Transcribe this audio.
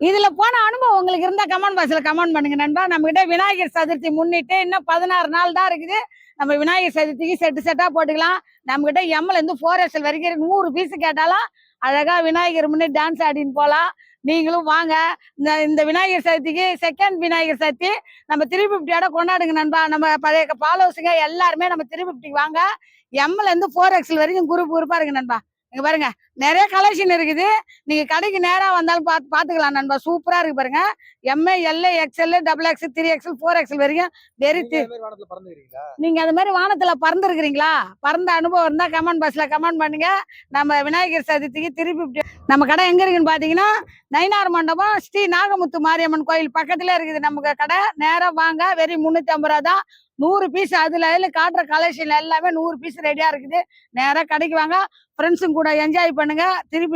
இதுல போன அனுபவம் உங்களுக்கு இருந்தா கமெண்ட் பாக்ஸ்ல கமெண்ட் பண்ணுங்க நண்பா. நம்ம கிட்ட விநாயகர் சதுர்த்தி முன்னிட்டு இன்னும் 16 நாள் தான் இருக்குது. நம்ம விநாயகர் சதுர்த்திக்கு செட்டா போட்டுக்கலாம். நம்ம கிட்ட எம்எல் இருந்து 4XL வரைக்கும் 100 பீஸ் கேட்டாலும் அழகா விநாயகர் முன்னே டான்ஸ் ஆடின்னு போலாம். நீங்களும் வாங்க. இந்த விநாயகர் சதுர்த்திக்கு செகண்ட் விநாயகர் சதுர்த்தி நம்ம 350 கொண்டாடுங்க நண்பா. நம்ம பழைய ஃபாலோவர்ஸுங்க எல்லாருமே நம்ம 350 வாங்க. எம்எல் இருந்து 4XL வரைக்கும் குரூப்பா இருக்கு நண்பா. இங்க பாருங்க நிறைய கலெக்ஷன் இருக்குது. நீங்க கடைக்கு நேரா வந்தாலும் பாத்துக்கலாம் நண்பா. சூப்பரா இருக்கு பாருங்க. MA எல்ஏ XL XXL 3XL 4XL வரைக்கும் நீங்க அது மாதிரி வானத்துல பறந்துருக்கிறீங்களா? பறந்த அனுபவம் இருந்தா கமெண்ட் பாக்ஸ்ல கமெண்ட் பண்ணுங்க. நம்ம விநாயகர் சதுர்த்திக்கு 350 நம்ம கடை எங்க இருக்குன்னு பாத்தீங்கன்னா நயினார் மண்டபம் ஸ்ரீ நாகமுத்து மாரியம்மன் கோயில் பக்கத்துல இருக்குது. நமக்கு கடை நேரா வாங்க. வெறும் 350 ரூபா தான். 100 பீஸ் அதுல காட்டுற கலெக்ஷன் எல்லாமே 100 பீஸ் ரெடியா இருக்குது. நேரா கடைக்கு வாங்க. ஃப்ரெண்ட்ஸும் கூட என்ஜாய் பண்ணுங்க. திருப்பி